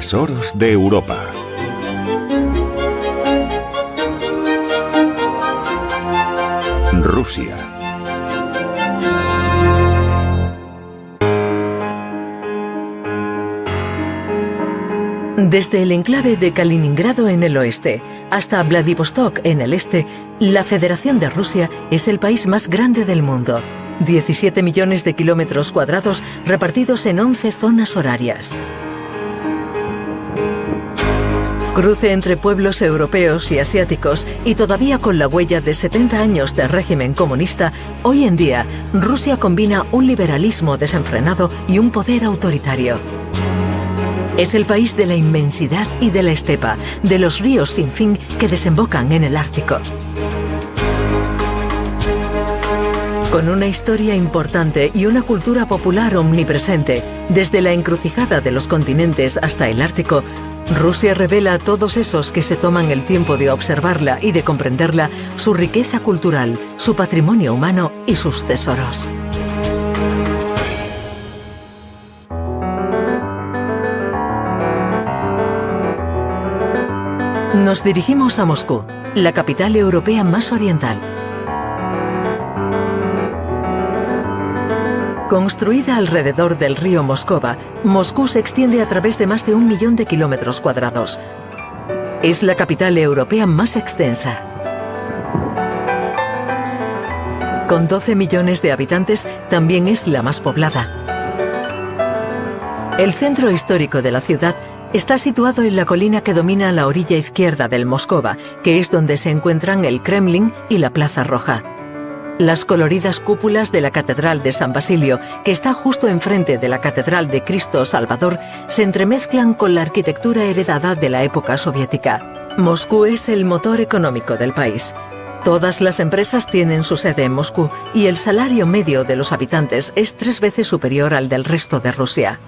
Tesoros de Europa. Rusia. Desde el enclave de Kaliningrado en el oeste hasta Vladivostok en el este, la Federación de Rusia es el país más grande del mundo. 17 millones de kilómetros cuadrados repartidos en 11 zonas horarias. Cruce entre pueblos europeos y asiáticos y todavía con la huella de 70 años de régimen comunista, hoy en día Rusia combina un liberalismo desenfrenado y un poder autoritario. Es el país de la inmensidad y de la estepa, de los ríos sin fin que desembocan en el Ártico. Con una historia importante y una cultura popular omnipresente, desde la encrucijada de los continentes hasta el Ártico, Rusia revela a todos esos que se toman el tiempo de observarla y de comprenderla su riqueza cultural, su patrimonio humano y sus tesoros. Nos dirigimos a Moscú, la capital europea más oriental. Construida alrededor del río Moscova, Moscú se extiende a través de más de 1 millón de kilómetros cuadrados. Es la capital europea más extensa. Con 12 millones de habitantes, también es la más poblada. El centro histórico de la ciudad está situado en la colina que domina la orilla izquierda del Moscova, que es donde se encuentran el Kremlin y la Plaza Roja. Las coloridas cúpulas de la Catedral de San Basilio, que está justo enfrente de la Catedral de Cristo Salvador, se entremezclan con la arquitectura heredada de la época soviética. Moscú es el motor económico del país. Todas las empresas tienen su sede en Moscú y el salario medio de los habitantes es 3 veces superior al del resto de Rusia.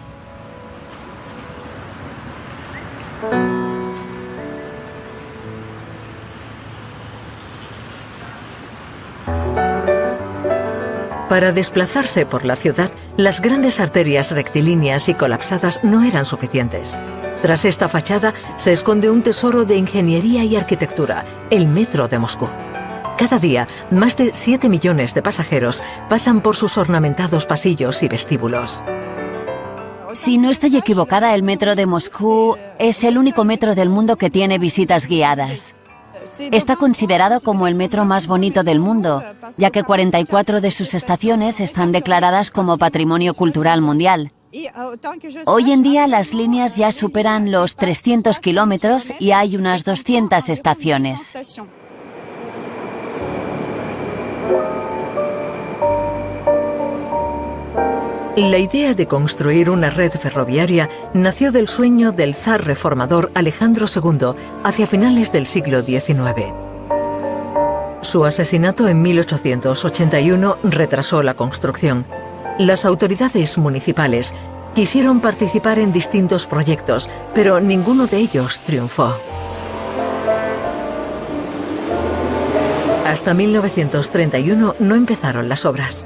Para desplazarse por la ciudad, las grandes arterias rectilíneas y colapsadas no eran suficientes. Tras esta fachada se esconde un tesoro de ingeniería y arquitectura, el metro de Moscú. Cada día, más de 7 millones de pasajeros pasan por sus ornamentados pasillos y vestíbulos. Si no estoy equivocada, el metro de Moscú es el único metro del mundo que tiene visitas guiadas. Está considerado como el metro más bonito del mundo, ya que 44 de sus estaciones están declaradas como Patrimonio Cultural Mundial. Hoy en día las líneas ya superan los 300 kilómetros y hay unas 200 estaciones. La idea de construir una red ferroviaria nació del sueño del zar reformador Alejandro II hacia finales del siglo XIX. Su asesinato en 1881 retrasó la construcción. Las autoridades municipales quisieron participar en distintos proyectos, pero ninguno de ellos triunfó. Hasta 1931 no empezaron las obras.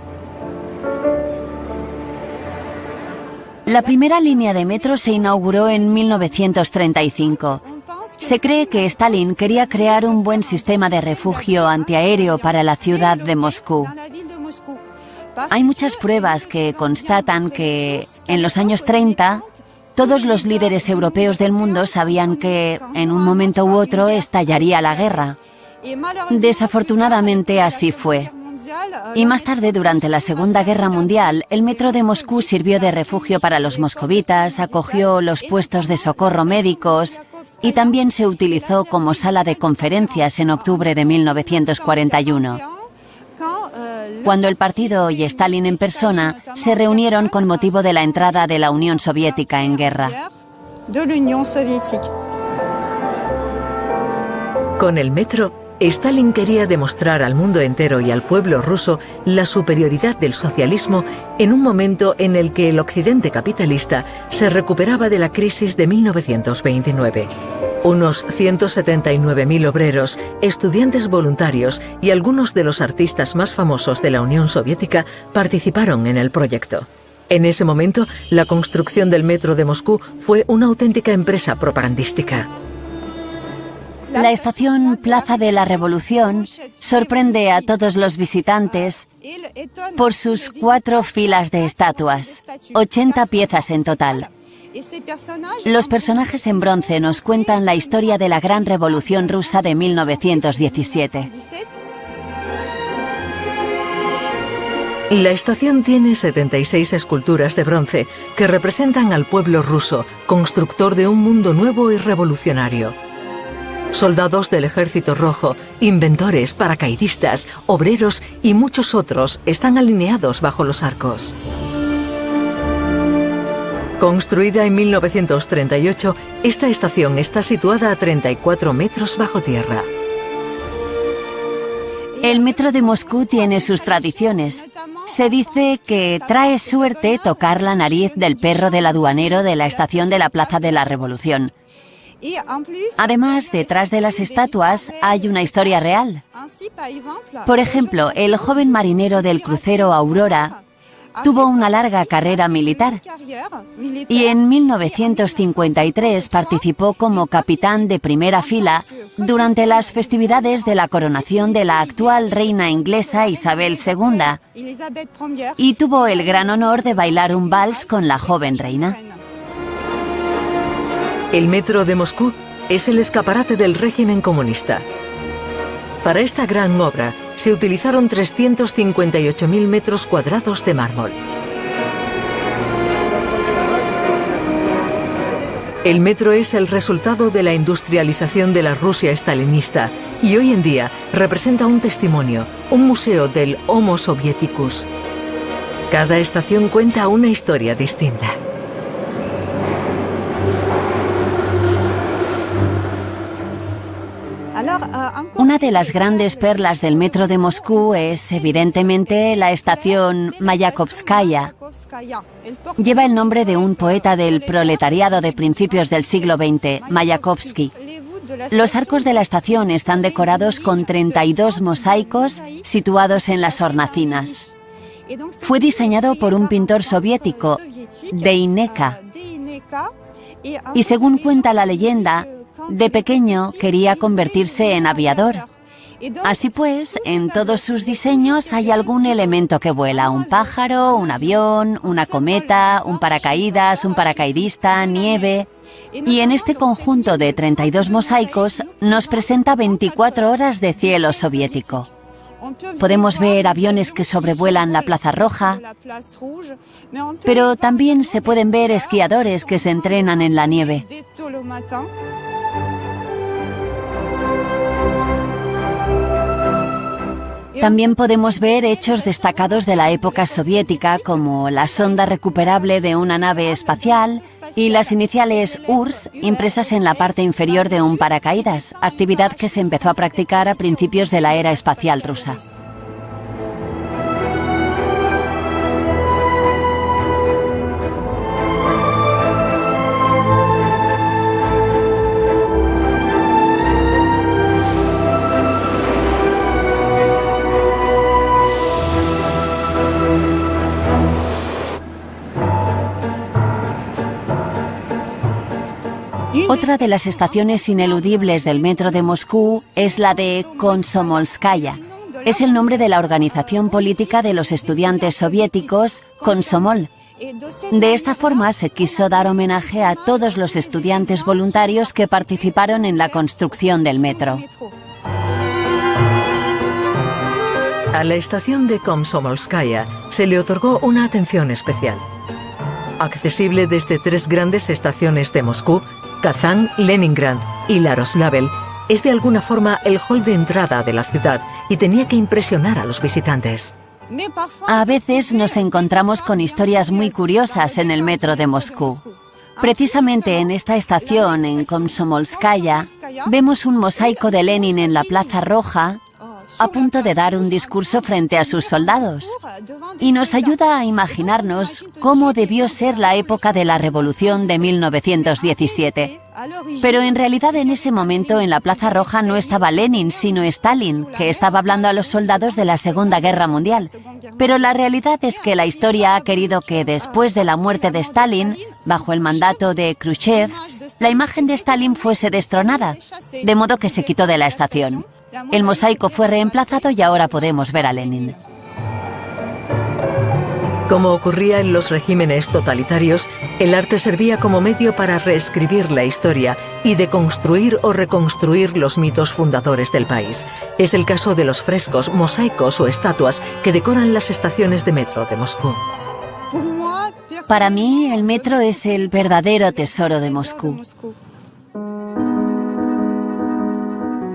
La primera línea de metro se inauguró en 1935. Se cree que Stalin quería crear un buen sistema de refugio antiaéreo para la ciudad de Moscú. Hay muchas pruebas que constatan que en los años 30 todos los líderes europeos del mundo sabían que en un momento u otro estallaría la guerra. Desafortunadamente así fue. Y más tarde, durante la Segunda Guerra Mundial, el metro de Moscú sirvió de refugio para los moscovitas, acogió los puestos de socorro médicos y también se utilizó como sala de conferencias en octubre de 1941. Cuando el partido y Stalin en persona se reunieron con motivo de la entrada de la Unión Soviética en guerra. Con el metro, Stalin quería demostrar al mundo entero y al pueblo ruso la superioridad del socialismo en un momento en el que el occidente capitalista se recuperaba de la crisis de 1929. Unos 179.000 obreros, estudiantes voluntarios y algunos de los artistas más famosos de la Unión Soviética participaron en el proyecto. En ese momento, la construcción del metro de Moscú fue una auténtica empresa propagandística. La estación Plaza de la Revolución sorprende a todos los visitantes por sus 4 filas de estatuas, 80 piezas en total. Los personajes en bronce nos cuentan la historia de la Gran Revolución Rusa de 1917. La estación tiene 76 esculturas de bronce que representan al pueblo ruso, constructor de un mundo nuevo y revolucionario. Soldados del Ejército Rojo, inventores, paracaidistas, obreros y muchos otros están alineados bajo los arcos. Construida en 1938, esta estación está situada a 34 metros bajo tierra. El metro de Moscú tiene sus tradiciones. Se dice que trae suerte tocar la nariz del perro del aduanero de la estación de la Plaza de la Revolución. Además, detrás de las estatuas hay una historia real. Por ejemplo, el joven marinero del crucero Aurora tuvo una larga carrera militar y en 1953 participó como capitán de primera fila durante las festividades de la coronación de la actual reina inglesa Isabel II y tuvo el gran honor de bailar un vals con la joven reina. El metro de Moscú es el escaparate del régimen comunista. Para esta gran obra se utilizaron 358.000 metros cuadrados de mármol. El metro es el resultado de la industrialización de la Rusia estalinista y hoy en día representa un testimonio, un museo del Homo Sovieticus. Cada estación cuenta una historia distinta. Una de las grandes perlas del metro de Moscú es, evidentemente, la estación Mayakovskaya. Lleva el nombre de un poeta del proletariado de principios del siglo XX, Mayakovsky. Los arcos de la estación están decorados con 32 mosaicos situados en las hornacinas. Fue diseñado por un pintor soviético, Deineka. Y según cuenta la leyenda, de pequeño quería convertirse en aviador. Así pues, en todos sus diseños hay algún elemento que vuela: un pájaro, un avión, una cometa, un paracaídas, un paracaidista, nieve. Y en este conjunto de 32 mosaicos nos presenta 24 horas de cielo soviético. Podemos ver aviones que sobrevuelan la Plaza Roja, pero también se pueden ver esquiadores que se entrenan en la nieve. También podemos ver hechos destacados de la época soviética, como la sonda recuperable de una nave espacial y las iniciales URSS impresas en la parte inferior de un paracaídas, actividad que se empezó a practicar a principios de la era espacial rusa. Otra de las estaciones ineludibles del metro de Moscú es la de Komsomolskaya. Es el nombre de la organización política de los estudiantes soviéticos, Komsomol. De esta forma se quiso dar homenaje a todos los estudiantes voluntarios que participaron en la construcción del metro. A la estación de Komsomolskaya se le otorgó una atención especial. Accesible desde 3 grandes estaciones de Moscú, Kazán, Leningrad y Yaroslavl, es de alguna forma el hall de entrada de la ciudad y tenía que impresionar a los visitantes. A veces nos encontramos con historias muy curiosas en el metro de Moscú. Precisamente en esta estación, en Komsomolskaya, vemos un mosaico de Lenin en la Plaza Roja a punto de dar un discurso frente a sus soldados. Y nos ayuda a imaginarnos cómo debió ser la época de la Revolución de 1917. Pero en realidad en ese momento en la Plaza Roja no estaba Lenin, sino Stalin, que estaba hablando a los soldados de la Segunda Guerra Mundial. Pero la realidad es que la historia ha querido que después de la muerte de Stalin, bajo el mandato de Khrushchev, la imagen de Stalin fuese destronada, de modo que se quitó de la estación. El mosaico fue reemplazado y ahora podemos ver a Lenin. Como ocurría en los regímenes totalitarios, el arte servía como medio para reescribir la historia y de construir o reconstruir los mitos fundadores del país. Es el caso de los frescos, mosaicos o estatuas que decoran las estaciones de metro de Moscú. Para mí, el metro es el verdadero tesoro de Moscú.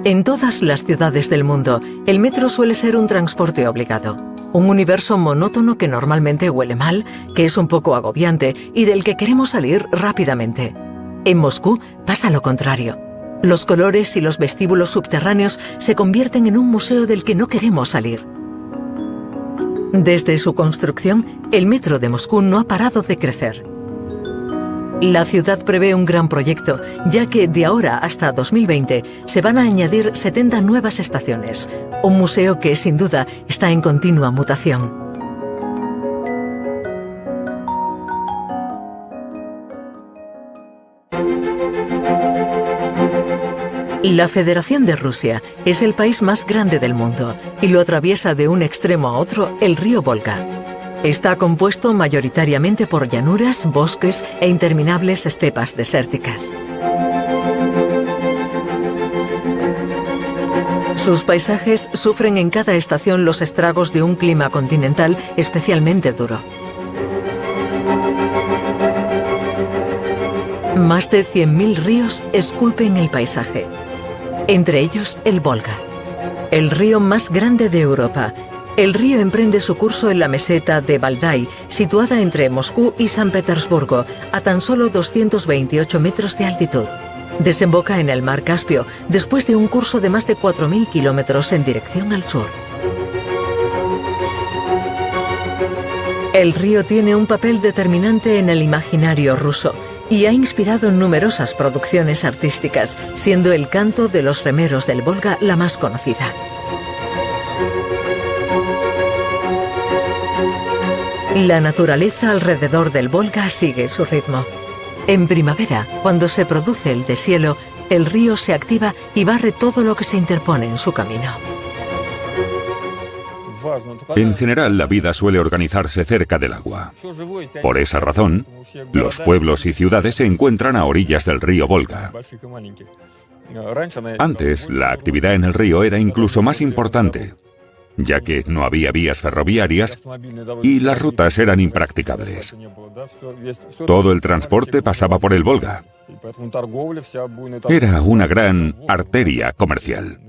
En todas las ciudades del mundo, el metro suele ser un transporte obligado. Un universo monótono que normalmente huele mal, que es un poco agobiante y del que queremos salir rápidamente. En Moscú pasa lo contrario. Los colores y los vestíbulos subterráneos se convierten en un museo del que no queremos salir. Desde su construcción, el metro de Moscú no ha parado de crecer. La ciudad prevé un gran proyecto, ya que de ahora hasta 2020 se van a añadir 70 nuevas estaciones, un museo que sin duda está en continua mutación. La Federación de Rusia es el país más grande del mundo y lo atraviesa de un extremo a otro el río Volga. Está compuesto mayoritariamente por llanuras, bosques e interminables estepas desérticas. Sus paisajes sufren en cada estación los estragos de un clima continental especialmente duro. Más de 100.000 ríos esculpen el paisaje, entre ellos el Volga, el río más grande de Europa. El río emprende su curso en la meseta de Valdai, situada entre Moscú y San Petersburgo, a tan solo 228 metros de altitud. Desemboca en el mar Caspio, después de un curso de más de 4.000 kilómetros en dirección al sur. El río tiene un papel determinante en el imaginario ruso y ha inspirado numerosas producciones artísticas, siendo el canto de los remeros del Volga la más conocida. La naturaleza alrededor del Volga sigue su ritmo. En primavera, cuando se produce el deshielo, el río se activa y barre todo lo que se interpone en su camino. En general, la vida suele organizarse cerca del agua. Por esa razón, los pueblos y ciudades se encuentran a orillas del río Volga. Antes, la actividad en el río era incluso más importante, ya que no había vías ferroviarias y las rutas eran impracticables. Todo el transporte pasaba por el Volga. Era una gran arteria comercial.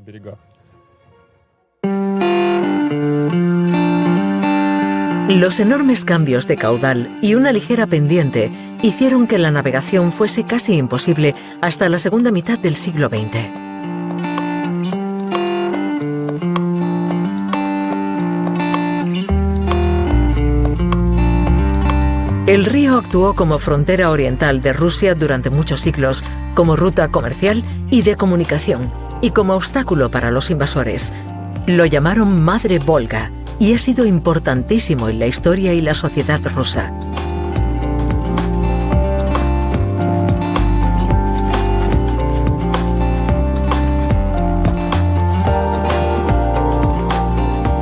Los enormes cambios de caudal y una ligera pendiente hicieron que la navegación fuese casi imposible hasta la segunda mitad del siglo XX. El río actuó como frontera oriental de Rusia durante muchos siglos, como ruta comercial y de comunicación, y como obstáculo para los invasores. Lo llamaron Madre Volga, y ha sido importantísimo en la historia y la sociedad rusa.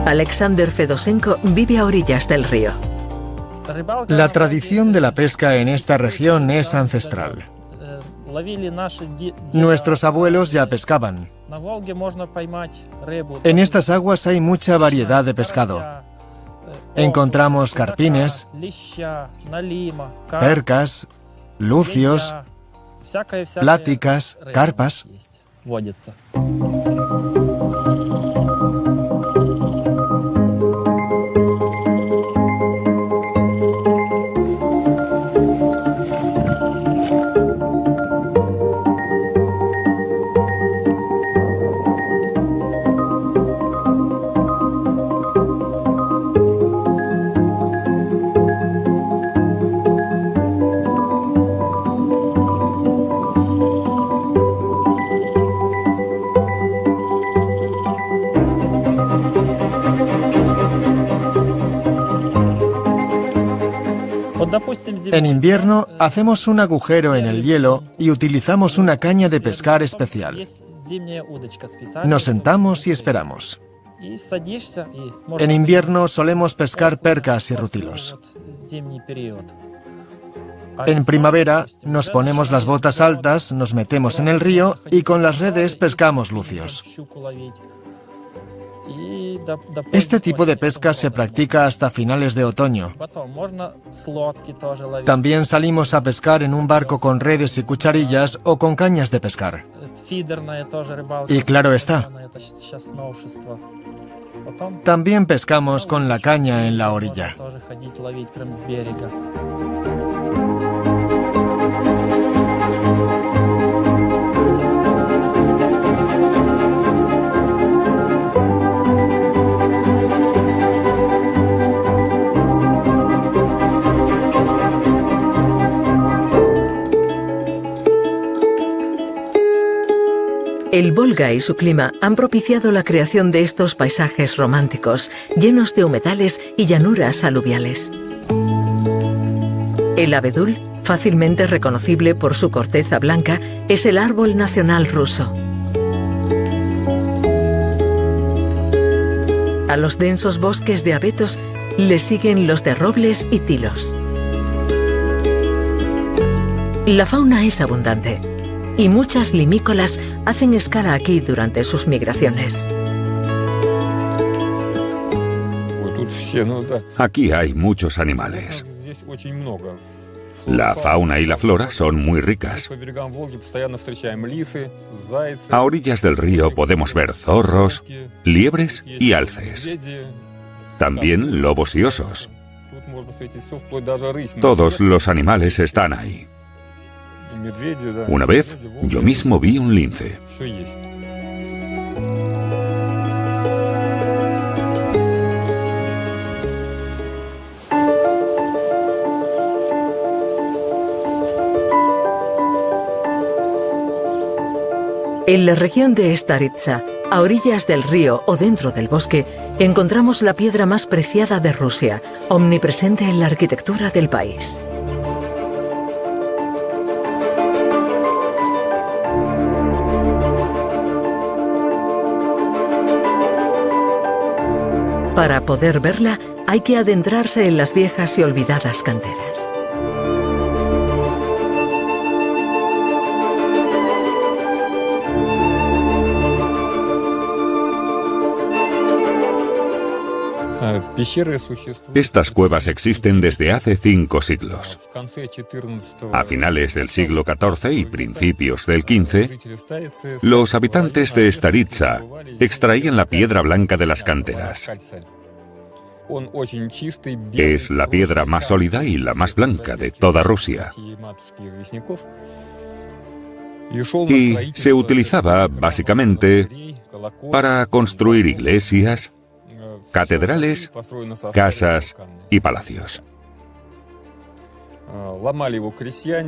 Alexander Fedosenko vive a orillas del río. La tradición de la pesca en esta región es ancestral. Nuestros abuelos ya pescaban. En estas aguas hay mucha variedad de pescado. Encontramos carpines, percas, lucios, pláticas, carpas. En invierno hacemos un agujero en el hielo y utilizamos una caña de pescar especial. Nos sentamos y esperamos. En invierno solemos pescar percas y rutilos. En primavera nos ponemos las botas altas, nos metemos en el río y con las redes pescamos lucios. Este tipo de pesca se practica hasta finales de otoño. También salimos a pescar en un barco con redes y cucharillas o con cañas de pescar. Y claro está, también pescamos con la caña en la orilla. El Volga y su clima han propiciado la creación de estos paisajes románticos, llenos de humedales y llanuras aluviales. El abedul, fácilmente reconocible por su corteza blanca, es el árbol nacional ruso. A los densos bosques de abetos le siguen los de robles y tilos. La fauna es abundante y muchas limícolas hacen escala aquí durante sus migraciones. Aquí hay muchos animales. La fauna y la flora son muy ricas. A orillas del río podemos ver zorros, liebres y alces. También lobos y osos. Todos los animales están ahí. Una vez, yo mismo vi un lince. En la región de Staritsa, a orillas del río o dentro del bosque, encontramos la piedra más preciada de Rusia, omnipresente en la arquitectura del país. Para poder verla, hay que adentrarse en las viejas y olvidadas canteras. Estas cuevas existen desde hace 5 siglos. A finales del siglo XIV y principios del XV, los habitantes de Staritsa extraían la piedra blanca de las canteras. Es la piedra más sólida y la más blanca de toda Rusia. Y se utilizaba básicamente para construir iglesias, catedrales, casas y palacios.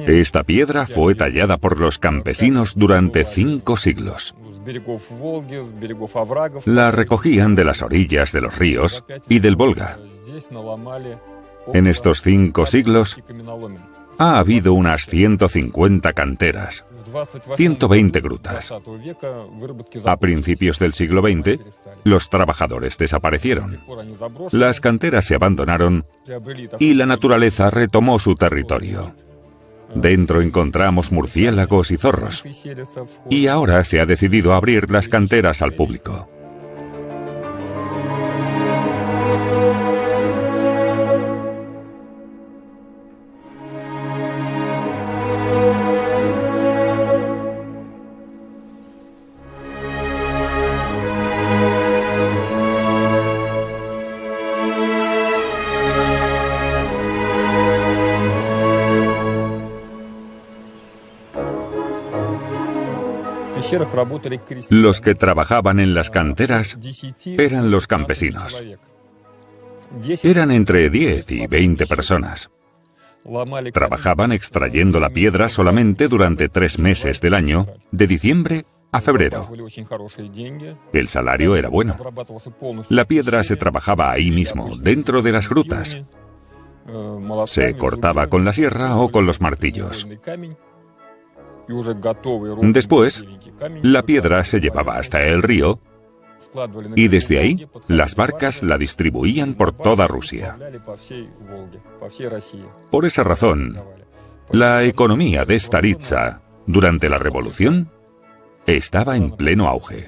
Esta piedra fue tallada por los campesinos durante 5 siglos. La recogían de las orillas de los ríos y del Volga. En estos 5 siglos ha habido unas 150 canteras, 120 grutas. A principios del siglo XX, los trabajadores desaparecieron. Las canteras se abandonaron y la naturaleza retomó su territorio. Dentro encontramos murciélagos y zorros. Y ahora se ha decidido abrir las canteras al público. Los que trabajaban en las canteras eran los campesinos. Eran entre 10 y 20 personas. Trabajaban extrayendo la piedra solamente durante 3 meses del año, de diciembre a febrero. El salario era bueno. La piedra se trabajaba ahí mismo, dentro de las grutas. Se cortaba con la sierra o con los martillos. Después, la piedra se llevaba hasta el río y desde ahí las barcas la distribuían por toda Rusia. Por esa razón, la economía de Staritsa durante la Revolución estaba en pleno auge.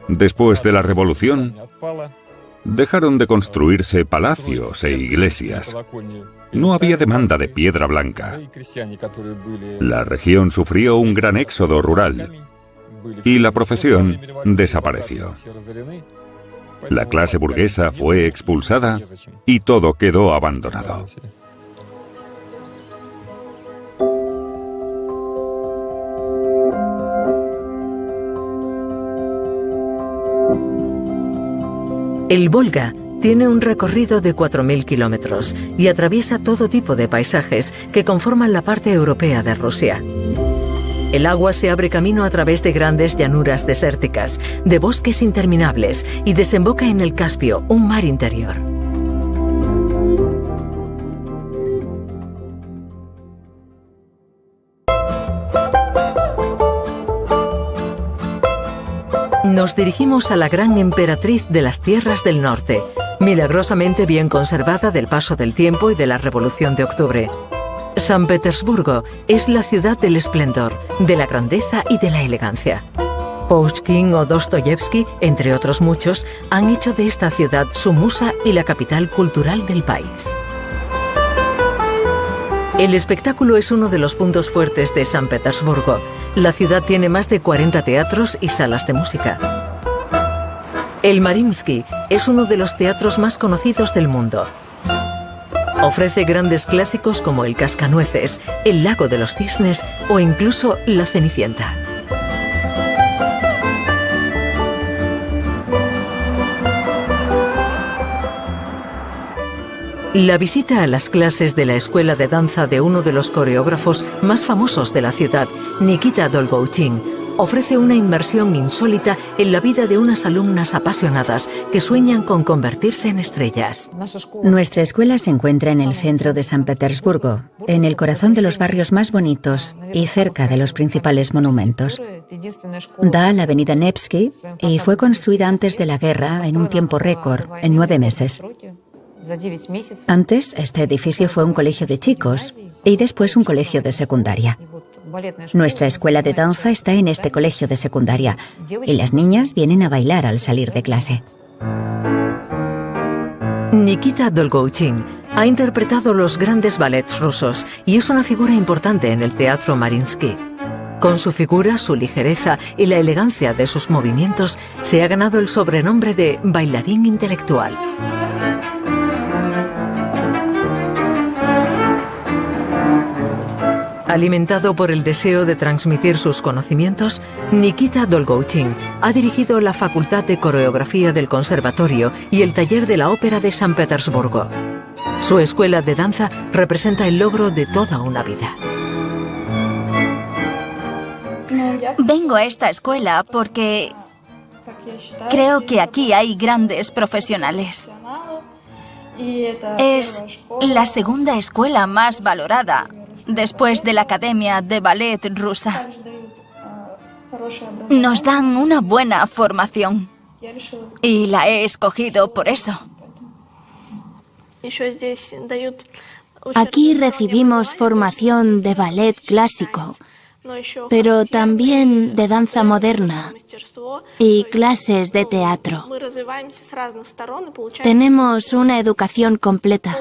Después de la Revolución, dejaron de construirse palacios e iglesias. No había demanda de piedra blanca. La región sufrió un gran éxodo rural y la profesión desapareció. La clase burguesa fue expulsada y todo quedó abandonado. El Volga tiene un recorrido de 4.000 kilómetros y atraviesa todo tipo de paisajes que conforman la parte europea de Rusia. El agua se abre camino a través de grandes llanuras desérticas, de bosques interminables y desemboca en el Caspio, un mar interior. Nos dirigimos a la gran emperatriz de las tierras del norte, milagrosamente bien conservada del paso del tiempo y de la Revolución de Octubre. San Petersburgo es la ciudad del esplendor, de la grandeza y de la elegancia. Pushkin o Dostoyevsky, entre otros muchos, han hecho de esta ciudad su musa y la capital cultural del país. El espectáculo es uno de los puntos fuertes de San Petersburgo. La ciudad tiene más de 40 teatros y salas de música. El Mariinsky es uno de los teatros más conocidos del mundo. Ofrece grandes clásicos como El Cascanueces, El Lago de los Cisnes o incluso La Cenicienta. La visita a las clases de la escuela de danza de uno de los coreógrafos más famosos de la ciudad, Nikita Dolgouchin, ofrece una inmersión insólita en la vida de unas alumnas apasionadas que sueñan con convertirse en estrellas. Nuestra escuela se encuentra en el centro de San Petersburgo, en el corazón de los barrios más bonitos y cerca de los principales monumentos. Da la avenida Nevsky y fue construida antes de la guerra en un tiempo récord, en 9 meses. Antes, este edificio fue un colegio de chicos y después un colegio de secundaria. Nuestra escuela de danza está en este colegio de secundaria y las niñas vienen a bailar al salir de clase. Nikita Dolgouchin ha interpretado los grandes ballets rusos y es una figura importante en el teatro Mariinsky. Con su figura, su ligereza y la elegancia de sus movimientos, se ha ganado el sobrenombre de bailarín intelectual. Alimentado por el deseo de transmitir sus conocimientos, Nikita Dolgouchin ha dirigido la Facultad de Coreografía del Conservatorio y el Taller de la Ópera de San Petersburgo. Su escuela de danza representa el logro de toda una vida. Vengo a esta escuela porque creo que aquí hay grandes profesionales. Es la segunda escuela más valorada después de la Academia de Ballet rusa. Nos dan una buena formación y la he escogido por eso. Aquí recibimos formación de ballet clásico, pero también de danza moderna y clases de teatro. Tenemos una educación completa.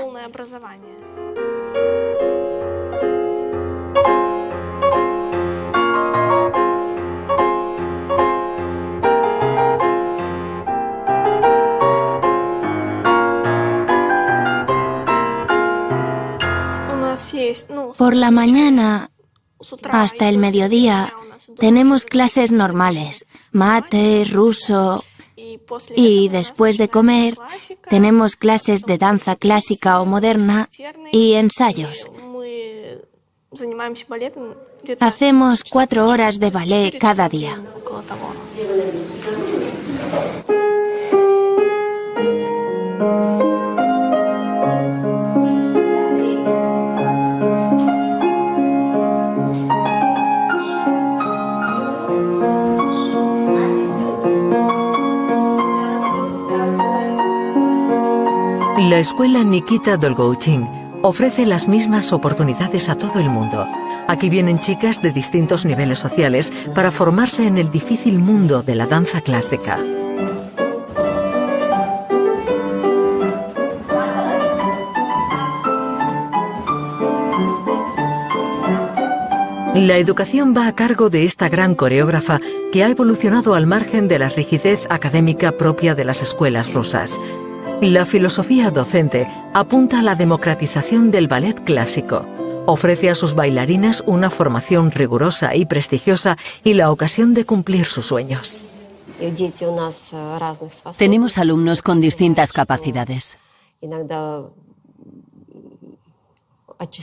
Por la mañana hasta el mediodía tenemos clases normales, mate, ruso, y después de comer tenemos clases de danza clásica o moderna y ensayos. Hacemos 4 horas de ballet cada día. La escuela Nikita Dolgouchin ofrece las mismas oportunidades a todo el mundo. Aquí vienen chicas de distintos niveles sociales para formarse en el difícil mundo de la danza clásica. La educación va a cargo de esta gran coreógrafa que ha evolucionado al margen de la rigidez académica propia de las escuelas rusas. La filosofía docente apunta a la democratización del ballet clásico. Ofrece a sus bailarinas una formación rigurosa y prestigiosa y la ocasión de cumplir sus sueños. Tenemos alumnos con distintas capacidades.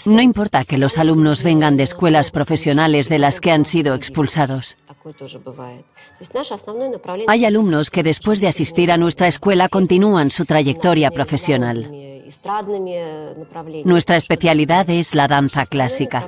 No importa que los alumnos vengan de escuelas profesionales de las que han sido expulsados. Hay alumnos que después de asistir a nuestra escuela continúan su trayectoria profesional. Nuestra especialidad es la danza clásica.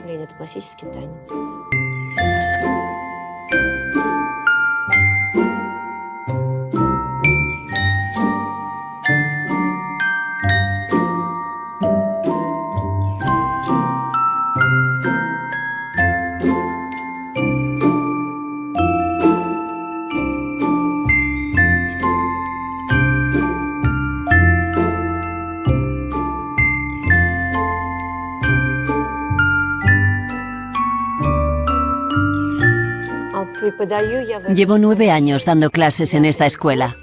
Llevo 9 años dando clases en esta escuela.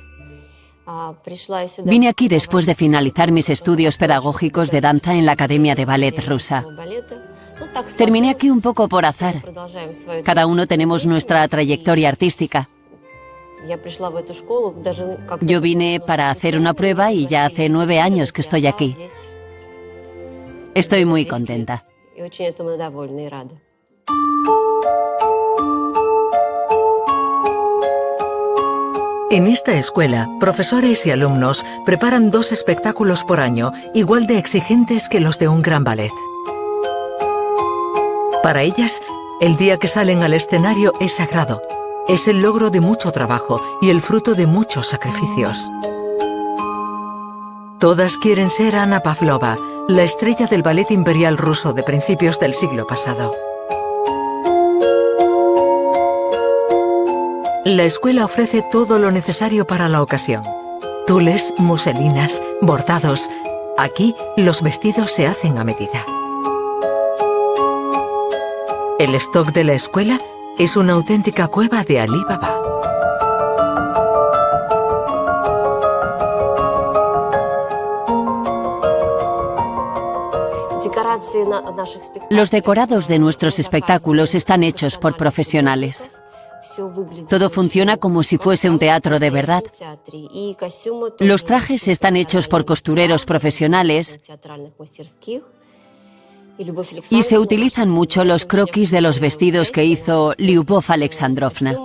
Vine aquí después de finalizar mis estudios pedagógicos de danza en la Academia de Ballet rusa. Terminé aquí un poco por azar. Cada uno tenemos nuestra trayectoria artística. Yo vine para hacer una prueba y ya hace 9 años que estoy aquí. Estoy muy contenta. En esta escuela, profesores y alumnos preparan 2 espectáculos por año, igual de exigentes que los de un gran ballet. Para ellas, el día que salen al escenario es sagrado. Es el logro de mucho trabajo y el fruto de muchos sacrificios. Todas quieren ser Anna Pavlova, la estrella del ballet imperial ruso de principios del siglo pasado. La escuela ofrece todo lo necesario para la ocasión. Tules, muselinas, bordados. Aquí los vestidos se hacen a medida. El stock de la escuela es una auténtica cueva de Alí Baba. Los decorados de nuestros espectáculos están hechos por profesionales. Todo funciona como si fuese un teatro de verdad. Los trajes están hechos por costureros profesionales y se utilizan mucho los croquis de los vestidos que hizo Lyubov Alexandrovna.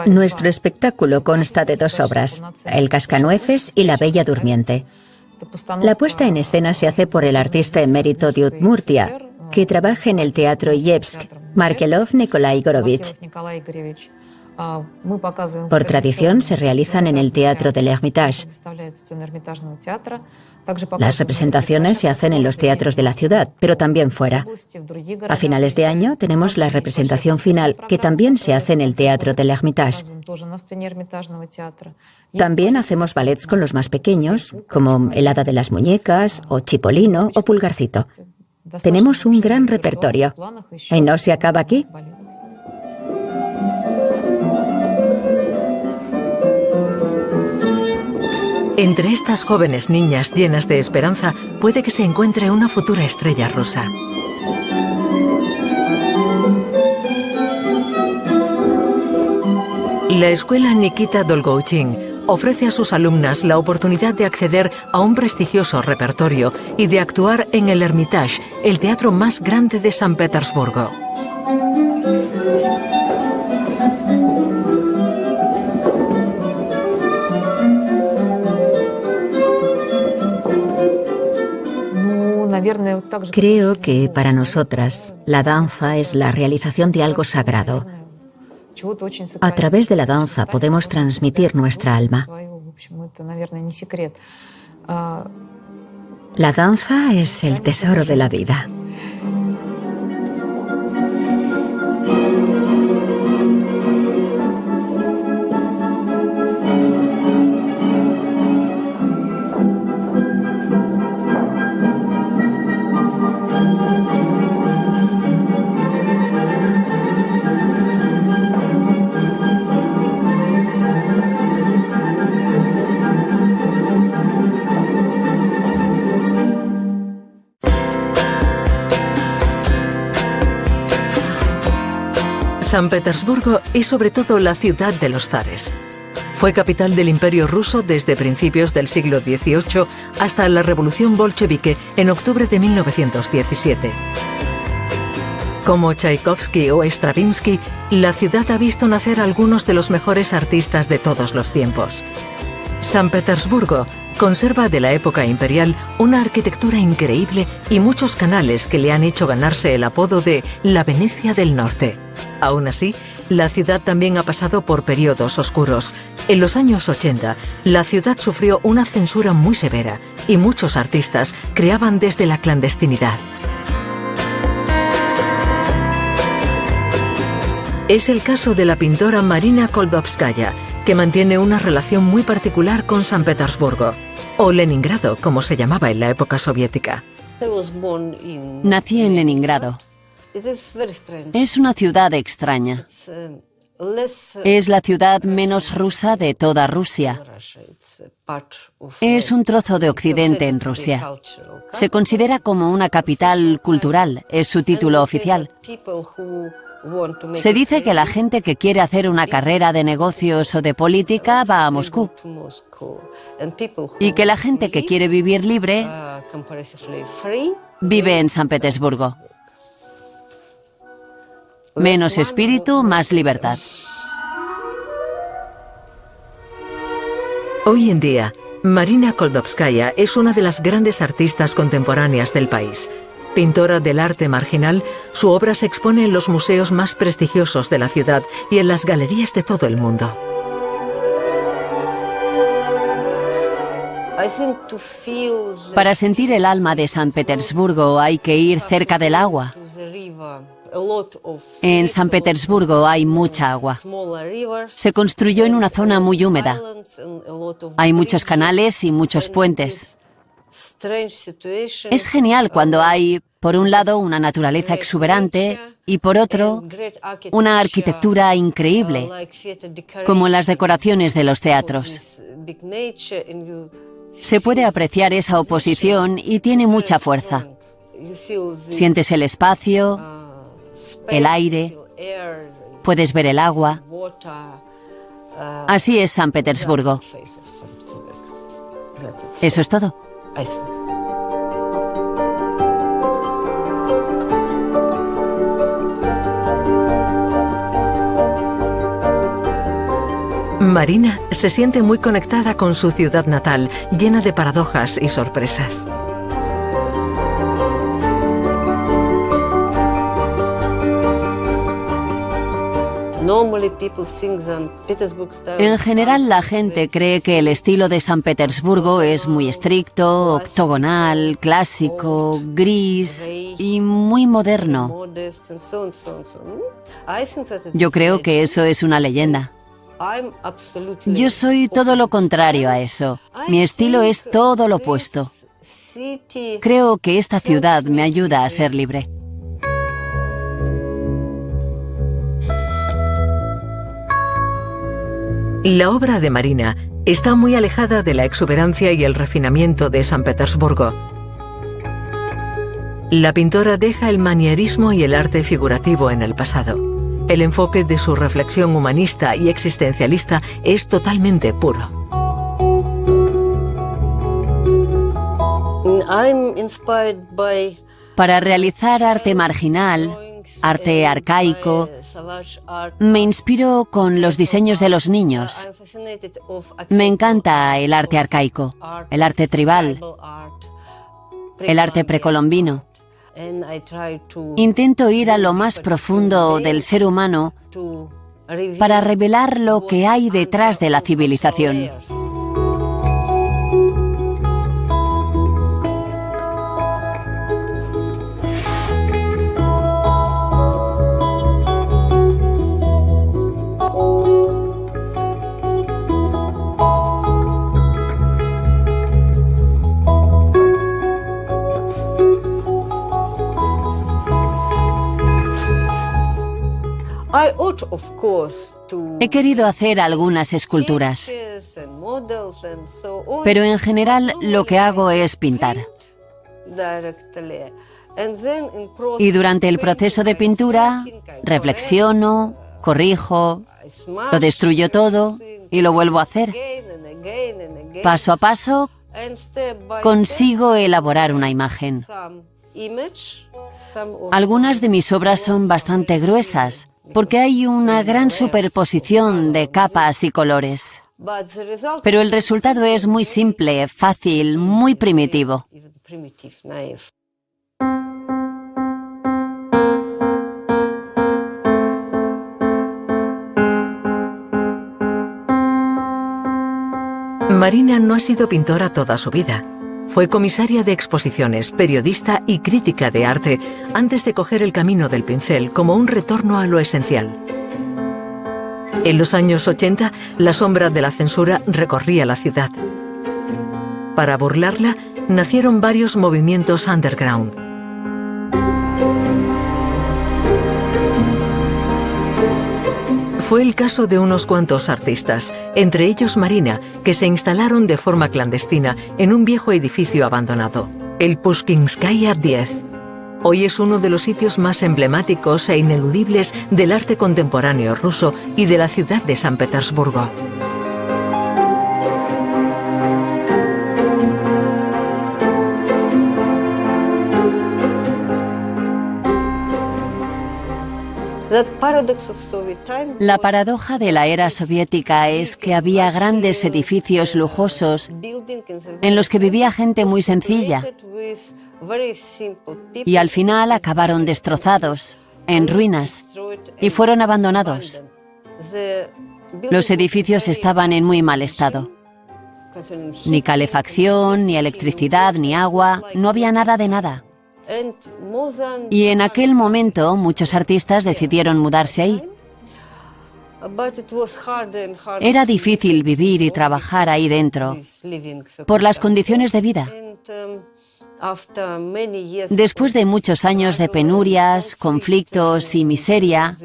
Nuestro espectáculo consta de 2 obras, El Cascanueces y La Bella Durmiente. La puesta en escena se hace por el artista emérito de Udmurtia, que trabaja en el Teatro Yevsk, Markelov Nikolai Gorovich. Por tradición se realizan en el Teatro del Hermitage. Las representaciones se hacen en los teatros de la ciudad, pero también fuera. A finales de año tenemos la representación final, que también se hace en el Teatro del Hermitage. También hacemos ballets con los más pequeños, como El Hada de las Muñecas, o Chipolino, o Pulgarcito. Tenemos un gran repertorio. ¿Y no se acaba aquí? Entre estas jóvenes niñas llenas de esperanza puede que se encuentre una futura estrella rusa. La escuela Nikita Dolgouchin ofrece a sus alumnas la oportunidad de acceder a un prestigioso repertorio y de actuar en el Hermitage, el teatro más grande de San Petersburgo. Creo que para nosotras la danza es la realización de algo sagrado. A través de la danza podemos transmitir nuestra alma. La danza es el tesoro de la vida. San Petersburgo es sobre todo la ciudad de los zares. Fue capital del Imperio ruso desde principios del siglo XVIII hasta la Revolución Bolchevique en octubre de 1917. Como Tchaikovsky o Stravinsky, la ciudad ha visto nacer a algunos de los mejores artistas de todos los tiempos. San Petersburgo conserva de la época imperial una arquitectura increíble y muchos canales que le han hecho ganarse el apodo de la Venecia del Norte. Aún así, la ciudad también ha pasado por periodos oscuros. En los años 80, la ciudad sufrió una censura muy severa y muchos artistas creaban desde la clandestinidad. Es el caso de la pintora Marina Koldovskaya, que mantiene una relación muy particular con San Petersburgo, o Leningrado, como se llamaba en la época soviética. Nací en Leningrado. Es una ciudad extraña. Es la ciudad menos rusa de toda Rusia. Es un trozo de Occidente en Rusia. Se considera como una capital cultural, es su título oficial. Se dice que la gente que quiere hacer una carrera de negocios o de política va a Moscú. Y que la gente que quiere vivir libre vive en San Petersburgo. Menos espíritu, más libertad. Hoy en día, Marina Koldovskaya es una de las grandes artistas contemporáneas del país. Pintora del arte marginal, su obra se expone en los museos más prestigiosos de la ciudad y en las galerías de todo el mundo. Para sentir el alma de San Petersburgo hay que ir cerca del agua. En San Petersburgo hay mucha agua. Se construyó en una zona muy húmeda. Hay muchos canales y muchos puentes. Es genial cuando hay, por un lado, una naturaleza exuberante y, por otro, una arquitectura increíble, como las decoraciones de los teatros. Se puede apreciar esa oposición y tiene mucha fuerza. Sientes el espacio, el aire, puedes ver el agua. Así es San Petersburgo. Eso es todo. Marina se siente muy conectada con su ciudad natal, llena de paradojas y sorpresas. En general, la gente cree que el estilo de San Petersburgo es muy estricto, octogonal, clásico, gris y muy moderno. Yo creo que eso es una leyenda. Yo soy todo lo contrario a eso. Mi estilo es todo lo opuesto. Creo que esta ciudad me ayuda a ser libre. La obra de Marina está muy alejada de la exuberancia y el refinamiento de San Petersburgo. La pintora deja el manierismo y el arte figurativo en el pasado. El enfoque de su reflexión humanista y existencialista es totalmente puro. Para realizar arte marginal, arte arcaico, me inspiro con los diseños de los niños. Me encanta el arte arcaico, el arte tribal. el arte precolombino. Intento ir a lo más profundo del ser humano para revelar lo que hay detrás de la civilización. He querido hacer algunas esculturas, pero en general lo que hago es pintar. Y durante el proceso de pintura, reflexiono, corrijo, lo destruyo todo y lo vuelvo a hacer. Paso a paso, consigo elaborar una imagen. Algunas de mis obras son bastante gruesas, porque hay una gran superposición de capas y colores. Pero el resultado es muy simple, fácil, muy primitivo. Marina no ha sido pintora toda su vida. Fue comisaria de exposiciones, periodista y crítica de arte antes de coger el camino del pincel como un retorno a lo esencial. En los años 80, la sombra de la censura recorría la ciudad. Para burlarla, nacieron varios movimientos underground. Fue el caso de unos cuantos artistas, entre ellos Marina, que se instalaron de forma clandestina en un viejo edificio abandonado, el Pushkinskaya 10. Hoy es uno de los sitios más emblemáticos e ineludibles del arte contemporáneo ruso y de la ciudad de San Petersburgo. La paradoja de la era soviética es que había grandes edificios lujosos en los que vivía gente muy sencilla y al final acabaron destrozados, en ruinas, y fueron abandonados. Los edificios estaban en muy mal estado. Ni calefacción, ni electricidad, ni agua, no había nada de nada. Y en aquel momento muchos artistas decidieron mudarse ahí. Era difícil vivir y trabajar ahí dentro por las condiciones de vida. Después de muchos años de penurias, conflictos y miseria,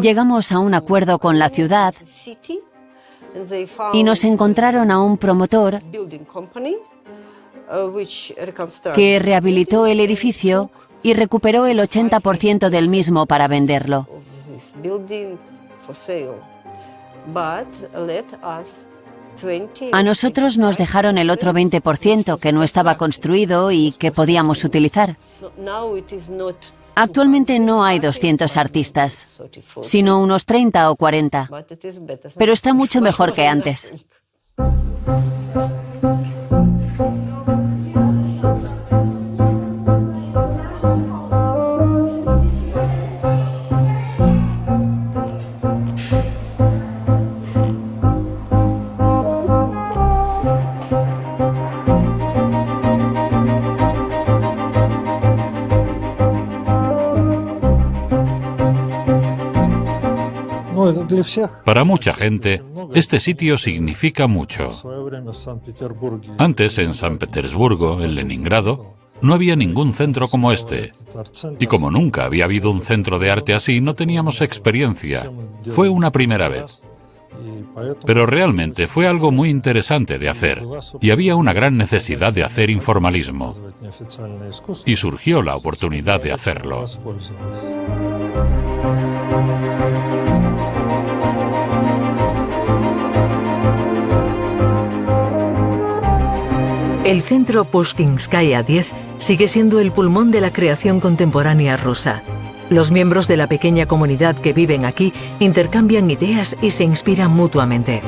llegamos a un acuerdo con la ciudad y nos encontraron a un promotor que rehabilitó el edificio y recuperó el 80% del mismo para venderlo. A nosotros nos dejaron el otro 20% que no estaba construido y que podíamos utilizar. Actualmente no hay 200 artistas, sino unos 30 o 40, pero está mucho mejor que antes. Para mucha gente, este sitio significa mucho. Antes, en San Petersburgo, en Leningrado, no había ningún centro como este. Y como nunca había habido un centro de arte así, no teníamos experiencia. Fue una primera vez. Pero realmente fue algo muy interesante de hacer. Y había una gran necesidad de hacer informalismo. Y surgió la oportunidad de hacerlo. El centro Pushkinskaya 10 sigue siendo el pulmón de la creación contemporánea rusa. Los miembros de la pequeña comunidad que viven aquí intercambian ideas y se inspiran mutuamente.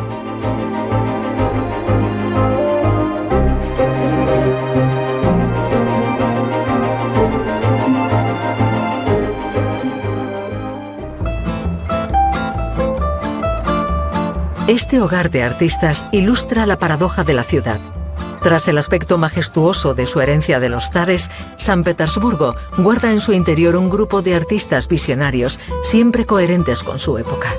Este hogar de artistas ilustra la paradoja de la ciudad. Tras el aspecto majestuoso de su herencia de los zares, San Petersburgo guarda en su interior un grupo de artistas visionarios, siempre coherentes con su época.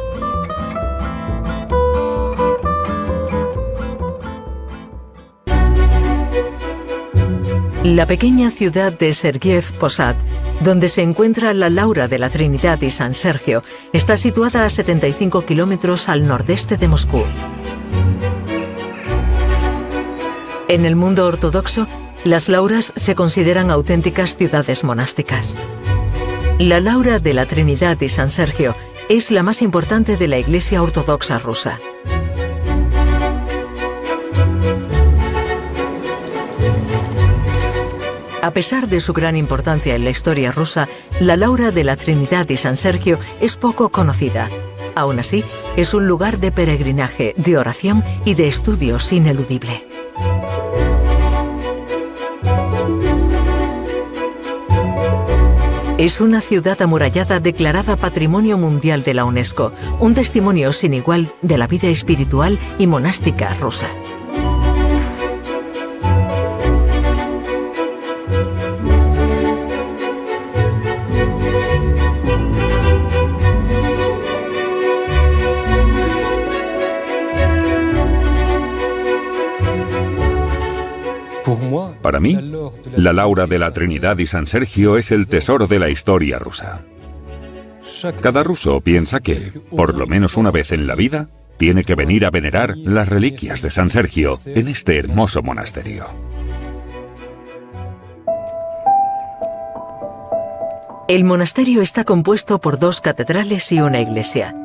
La pequeña ciudad de Sergiev Posad, donde se encuentra la Laura de la Trinidad y San Sergio, está situada a 75 kilómetros al nordeste de Moscú. En el mundo ortodoxo, las Lauras se consideran auténticas ciudades monásticas. La Laura de la Trinidad y San Sergio es la más importante de la Iglesia Ortodoxa rusa. A pesar de su gran importancia en la historia rusa, la Laura de la Trinidad y San Sergio es poco conocida. Aún así, es un lugar de peregrinaje, de oración y de estudios ineludible. Es una ciudad amurallada declarada Patrimonio Mundial de la UNESCO, un testimonio sin igual de la vida espiritual y monástica rusa. Para mí, la Laura de la Trinidad y San Sergio es el tesoro de la historia rusa. Cada ruso piensa que, por lo menos una vez en la vida, tiene que venir a venerar las reliquias de San Sergio en este hermoso monasterio. El monasterio está compuesto por 2 catedrales y una iglesia.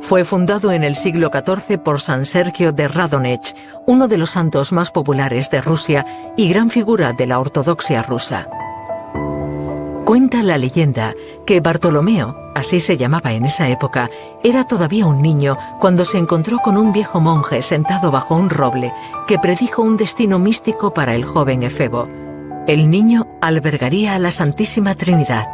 Fue fundado en el siglo XIV por San Sergio de Radonech, uno de los santos más populares de Rusia y gran figura de la ortodoxia rusa. Cuenta la leyenda que Bartolomeo, así se llamaba en esa época, era todavía un niño cuando se encontró con un viejo monje sentado bajo un roble que predijo un destino místico para el joven Efebo. El niño albergaría a la Santísima Trinidad.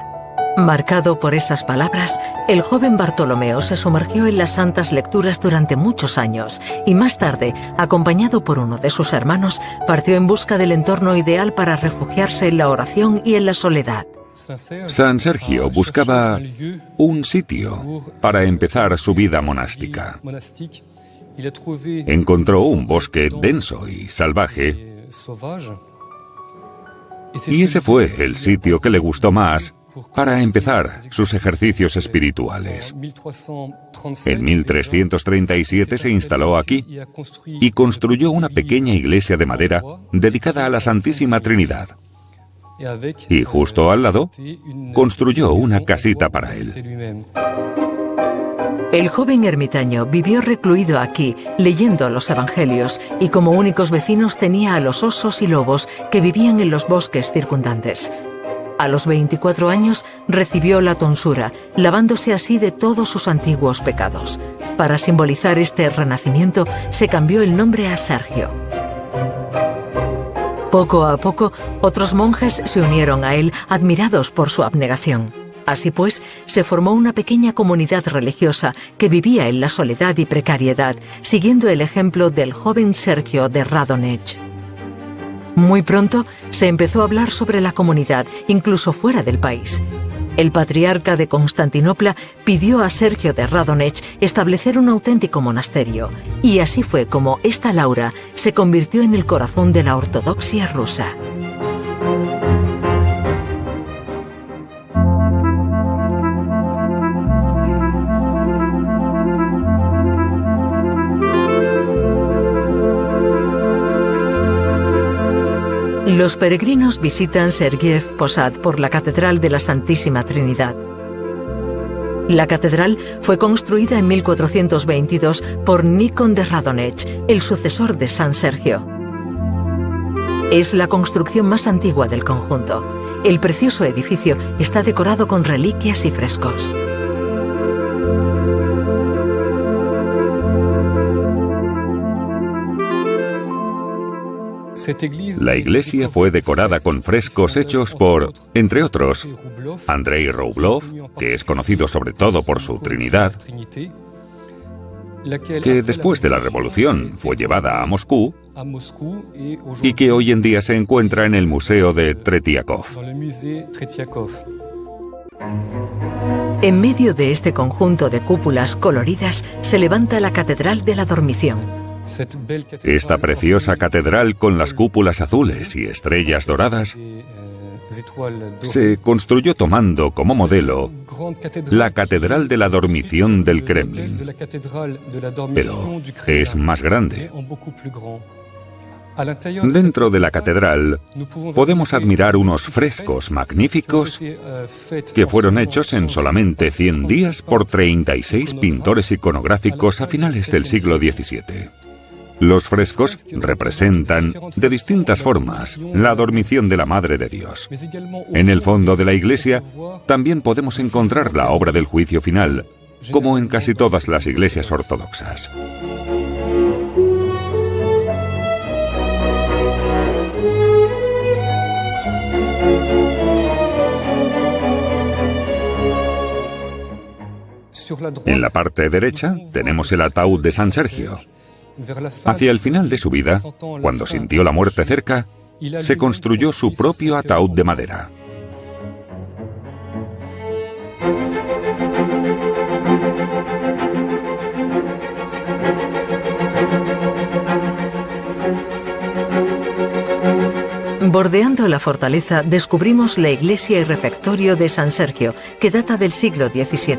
Marcado por esas palabras, el joven Bartolomeo se sumergió en las santas lecturas durante muchos años y más tarde, acompañado por uno de sus hermanos, partió en busca del entorno ideal para refugiarse en la oración y en la soledad. San Sergio buscaba un sitio para empezar su vida monástica. Encontró un bosque denso y salvaje, y ese fue el sitio que le gustó más para empezar sus ejercicios espirituales. En 1337 se instaló aquí y construyó una pequeña iglesia de madera dedicada a la Santísima Trinidad. Y justo al lado, construyó una casita para él. El joven ermitaño vivió recluido aquí, leyendo los evangelios, y como únicos vecinos tenía a los osos y lobos que vivían en los bosques circundantes. A los 24 años recibió la tonsura, lavándose así de todos sus antiguos pecados. Para simbolizar este renacimiento, se cambió el nombre a Sergio. Poco a poco, otros monjes se unieron a él, admirados por su abnegación. Así pues, se formó una pequeña comunidad religiosa que vivía en la soledad y precariedad, siguiendo el ejemplo del joven Sergio de Radonech. Muy pronto se empezó a hablar sobre la comunidad, incluso fuera del país. El patriarca de Constantinopla pidió a Sergio de Radonech establecer un auténtico monasterio, y así fue como esta Laura se convirtió en el corazón de la ortodoxia rusa. Los peregrinos visitan Sergiev Posad por la Catedral de la Santísima Trinidad. La catedral fue construida en 1422 por Nikon de Radonech, el sucesor de San Sergio. Es la construcción más antigua del conjunto. El precioso edificio está decorado con reliquias y frescos. La iglesia fue decorada con frescos hechos por, entre otros, Andrei Rublev, que es conocido sobre todo por su Trinidad, que después de la revolución fue llevada a Moscú y que hoy en día se encuentra en el Museo de Tretiakov. En medio de este conjunto de cúpulas coloridas se levanta la Catedral de la Dormición. Esta preciosa catedral con las cúpulas azules y estrellas doradas se construyó tomando como modelo la Catedral de la Dormición del Kremlin, pero es más grande. Dentro de la catedral podemos admirar unos frescos magníficos que fueron hechos en solamente 100 días por 36 pintores iconográficos a finales del siglo XVII. Los frescos representan, de distintas formas, la dormición de la Madre de Dios. En el fondo de la iglesia también podemos encontrar la obra del juicio final, como en casi todas las iglesias ortodoxas. En la parte derecha tenemos el ataúd de San Sergio. Hacia el final de su vida, cuando sintió la muerte cerca, se construyó su propio ataúd de madera. Bordeando la fortaleza descubrimos la iglesia y refectorio de San Sergio, que data del siglo XVII.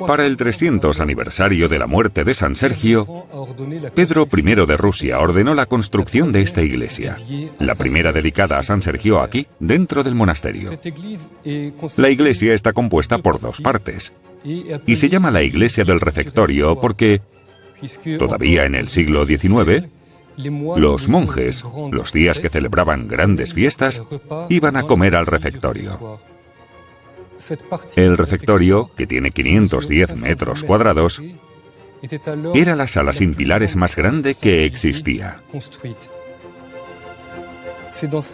Para el 300 aniversario de la muerte de San Sergio, Pedro I de Rusia ordenó la construcción de esta iglesia, la primera dedicada a San Sergio aquí, dentro del monasterio. La iglesia está compuesta por dos partes, y se llama la iglesia del refectorio porque, todavía en el siglo XIX, los monjes, los días que celebraban grandes fiestas, iban a comer al refectorio. El refectorio, que tiene 510 metros cuadrados, era la sala sin pilares más grande que existía.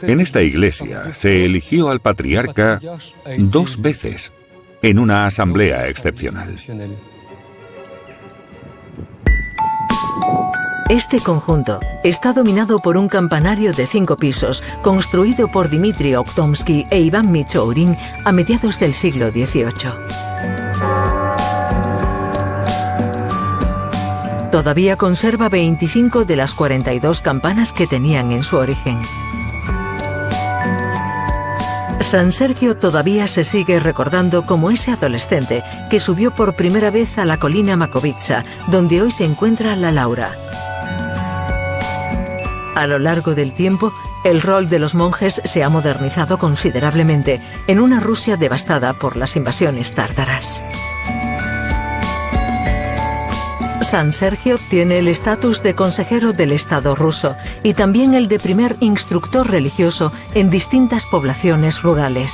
En esta iglesia se eligió al patriarca 2 veces en una asamblea excepcional. Este conjunto está dominado por un campanario de 5 pisos, construido por Dmitri Oktomsky e Iván Michourin a mediados del siglo XVIII. Todavía conserva 25 de las 42 campanas que tenían en su origen. San Sergio todavía se sigue recordando como ese adolescente que subió por primera vez a la colina Makovitsa, donde hoy se encuentra la Laura. A lo largo del tiempo, el rol de los monjes se ha modernizado considerablemente en una Rusia devastada por las invasiones tártaras. San Sergio tiene el estatus de consejero del Estado ruso y también el de primer instructor religioso en distintas poblaciones rurales.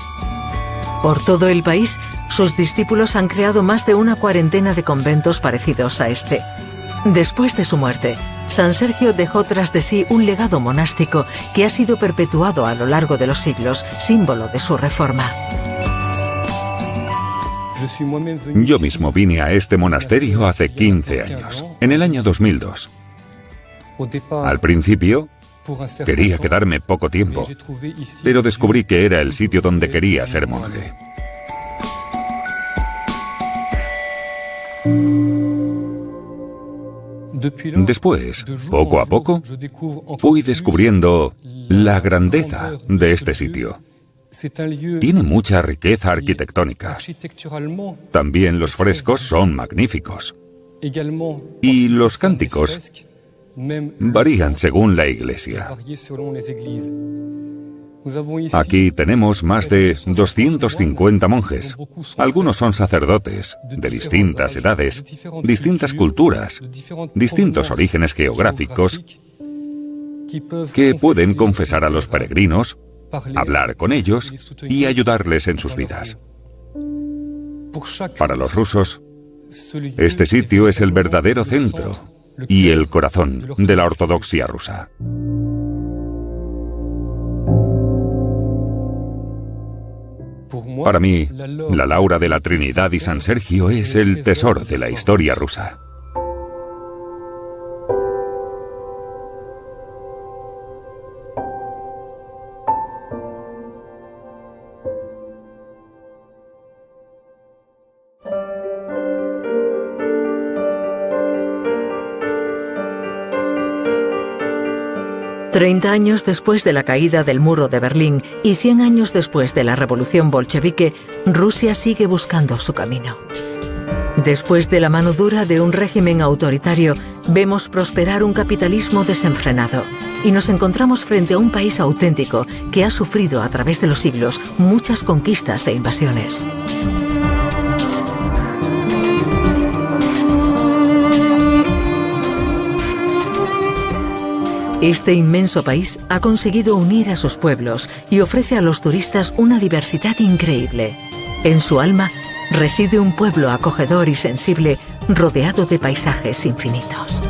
Por todo el país, sus discípulos han creado más de una cuarentena de conventos parecidos a este. Después de su muerte, San Sergio dejó tras de sí un legado monástico que ha sido perpetuado a lo largo de los siglos, símbolo de su reforma. Yo mismo vine a este monasterio hace 15 años, en el año 2002. Al principio, quería quedarme poco tiempo, pero descubrí que era el sitio donde quería ser monje. Después, poco a poco, fui descubriendo la grandeza de este sitio. Tiene mucha riqueza arquitectónica. También los frescos son magníficos. Y los cánticos varían según la iglesia. Aquí tenemos más de 250 monjes. Algunos son sacerdotes, de distintas edades, distintas culturas, distintos orígenes geográficos, que pueden confesar a los peregrinos, hablar con ellos y ayudarles en sus vidas. Para los rusos, este sitio es el verdadero centro y el corazón de la ortodoxia rusa. Para mí, la Laura de la Trinidad y San Sergio es el tesoro de la historia rusa. Treinta años después de la caída del muro de Berlín y 100 años después de la revolución bolchevique, Rusia sigue buscando su camino. Después de la mano dura de un régimen autoritario, vemos prosperar un capitalismo desenfrenado y nos encontramos frente a un país auténtico que ha sufrido a través de los siglos muchas conquistas e invasiones. Este inmenso país ha conseguido unir a sus pueblos y ofrece a los turistas una diversidad increíble. En su alma reside un pueblo acogedor y sensible, rodeado de paisajes infinitos.